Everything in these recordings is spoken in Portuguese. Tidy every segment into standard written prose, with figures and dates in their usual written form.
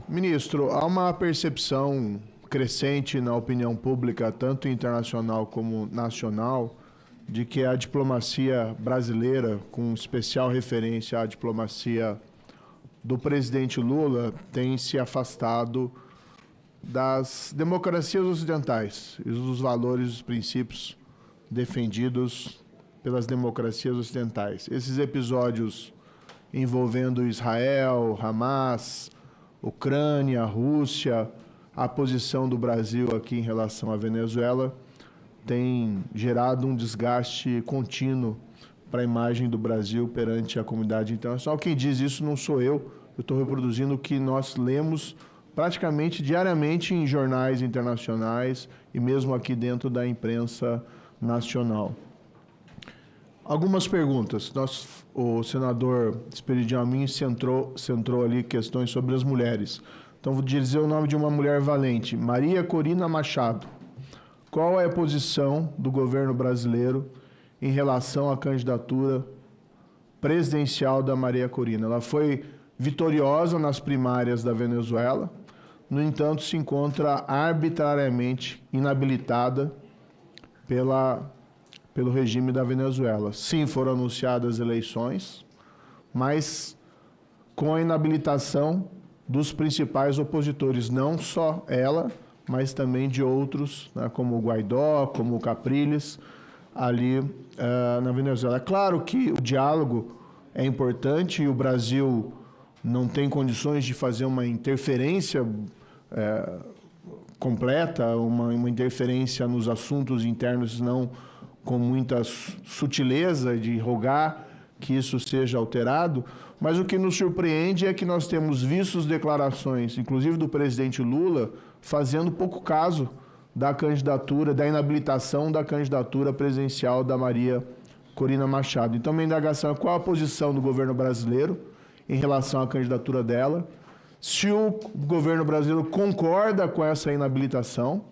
Ministro, há uma percepção crescente na opinião pública, tanto internacional como nacional, de que a diplomacia brasileira, com especial referência à diplomacia do presidente Lula, tem se afastado das democracias ocidentais e dos valores e dos princípios defendidos pelas democracias ocidentais. Esses episódios envolvendo Israel, Hamas, Ucrânia, Rússia, a posição do Brasil aqui em relação à Venezuela tem gerado um desgaste contínuo para a imagem do Brasil perante a comunidade internacional. Quem diz isso não sou eu estou reproduzindo o que nós lemos praticamente diariamente em jornais internacionais e mesmo aqui dentro da imprensa nacional. Algumas perguntas. O senador Esperidião Amin centrou ali questões sobre as mulheres. Então, vou dizer o nome de uma mulher valente, Maria Corina Machado. Qual é a posição do governo brasileiro em relação à candidatura presidencial da Maria Corina? Ela foi vitoriosa nas primárias da Venezuela, no entanto, se encontra arbitrariamente inabilitada pelo regime da Venezuela. Sim, foram anunciadas eleições, mas com a inabilitação dos principais opositores, não só ela, mas também de outros, né, como o Guaidó, como o Capriles, ali na Venezuela. É claro que o diálogo é importante e o Brasil não tem condições de fazer uma interferência completa, uma interferência nos assuntos internos, não com muita sutileza de rogar que isso seja alterado, mas o que nos surpreende é que nós temos visto declarações, inclusive do presidente Lula, fazendo pouco caso da candidatura, da inabilitação da candidatura presidencial da Maria Corina Machado. Então, minha indagação é qual a posição do governo brasileiro em relação à candidatura dela, se o governo brasileiro concorda com essa inabilitação,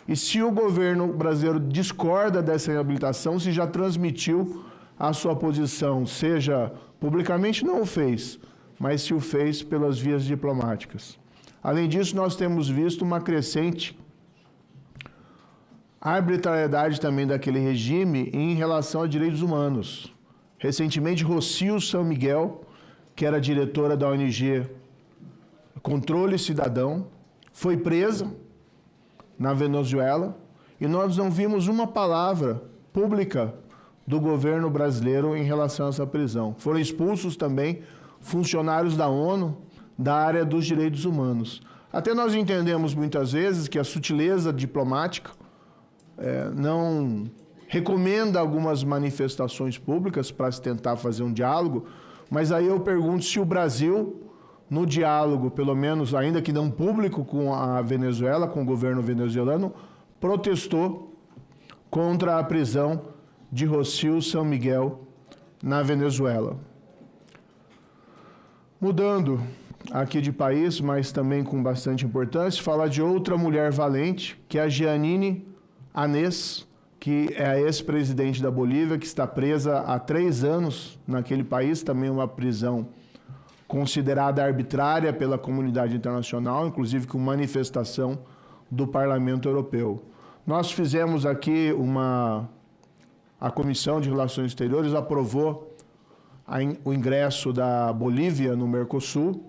e se o governo brasileiro discorda dessa inabilitação, se já transmitiu a sua posição, seja publicamente não o fez, mas se o fez pelas vias diplomáticas. Além disso, nós temos visto uma crescente arbitrariedade também daquele regime em relação a direitos humanos. Recentemente, Rocio San Miguel, que era diretora da ONG Controle Cidadão, foi presa na Venezuela e nós não vimos uma palavra pública do governo brasileiro em relação a essa prisão. Foram expulsos também funcionários da ONU da área dos direitos humanos. Até nós entendemos muitas vezes que a sutileza diplomática não recomenda algumas manifestações públicas para se tentar fazer um diálogo, mas aí eu pergunto se o Brasil, no diálogo, pelo menos ainda que não público, com a Venezuela, com o governo venezuelano, protestou contra a prisão de Rocio San Miguel na Venezuela. Mudando aqui de país, mas também com bastante importância, falar de outra mulher valente, que é a Jeanine Áñez, que é a ex-presidente da Bolívia, que está presa há 3 anos naquele país, também uma prisão considerada arbitrária pela comunidade internacional, inclusive com manifestação do Parlamento Europeu. Nós fizemos aqui a Comissão de Relações Exteriores aprovou o ingresso da Bolívia no Mercosul.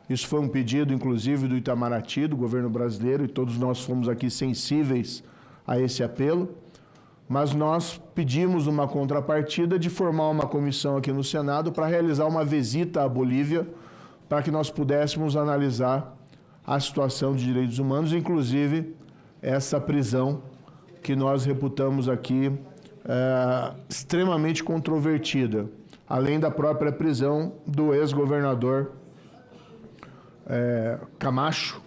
Isso foi um pedido, inclusive, do Itamaraty, do governo brasileiro, e todos nós fomos aqui sensíveis a esse apelo. Mas nós pedimos uma contrapartida de formar uma comissão aqui no Senado para realizar uma visita à Bolívia, para que nós pudéssemos analisar a situação de direitos humanos, inclusive essa prisão que nós reputamos aqui extremamente controvertida, além da própria prisão do ex-governador Camacho,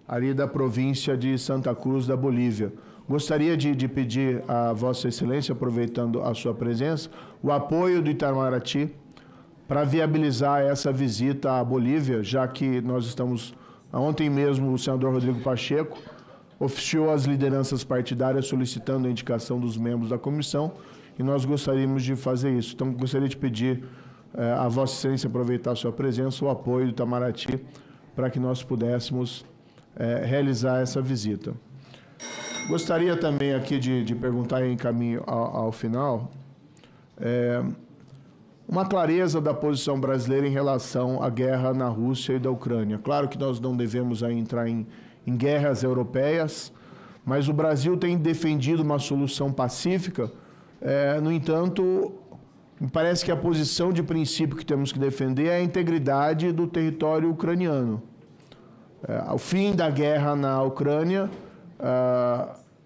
ali da província de Santa Cruz, da Bolívia. Gostaria de pedir a Vossa Excelência, aproveitando a sua presença, o apoio do Itamaraty para viabilizar essa visita à Bolívia, já que nós estamos... Ontem mesmo o senador Rodrigo Pacheco oficiou as lideranças partidárias solicitando a indicação dos membros da comissão e nós gostaríamos de fazer isso. Então, gostaria de pedir a Vossa Excelência aproveitar a sua presença, o apoio do Itamaraty para que nós pudéssemos realizar essa visita. Gostaria também aqui de perguntar em caminho ao final, uma clareza da posição brasileira em relação à guerra na Rússia e da Ucrânia. Claro que nós não devemos aí entrar em guerras europeias, mas o Brasil tem defendido uma solução pacífica. No entanto, me parece que a posição de princípio que temos que defender é a integridade do território ucraniano. O fim da guerra na Ucrânia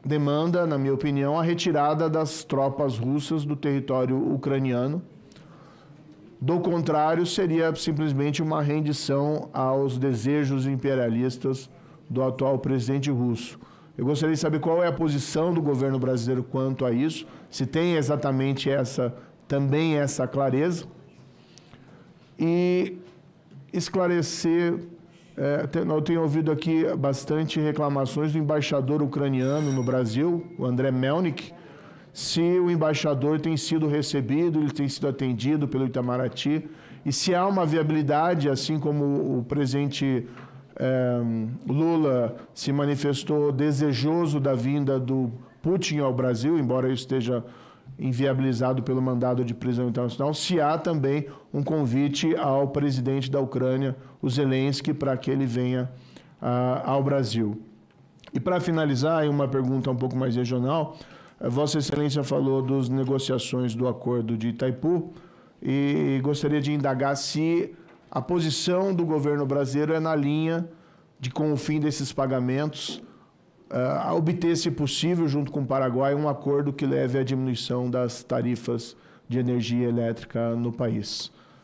demanda, na minha opinião, a retirada das tropas russas do território ucraniano. Do contrário, seria simplesmente uma rendição aos desejos imperialistas do atual presidente russo. Eu gostaria de saber qual é a posição do governo brasileiro quanto a isso, se tem exatamente também essa clareza, e esclarecer, eu tenho ouvido aqui bastante reclamações do embaixador ucraniano no Brasil, o André Melnik, se o embaixador tem sido recebido, ele tem sido atendido pelo Itamaraty, e se há uma viabilidade, assim como o presidente Lula se manifestou desejoso da vinda do Putin ao Brasil, embora isso esteja inviabilizado pelo mandado de prisão internacional, se há também um convite ao presidente da Ucrânia, o Zelensky, para que ele venha ao Brasil. E para finalizar, uma pergunta um pouco mais regional, Vossa Excelência falou das negociações do Acordo de Itaipu e gostaria de indagar se a posição do governo brasileiro é na linha de, com o fim desses pagamentos, a obter, se possível, junto com o Paraguai, um acordo que leve à diminuição das tarifas de energia elétrica no país.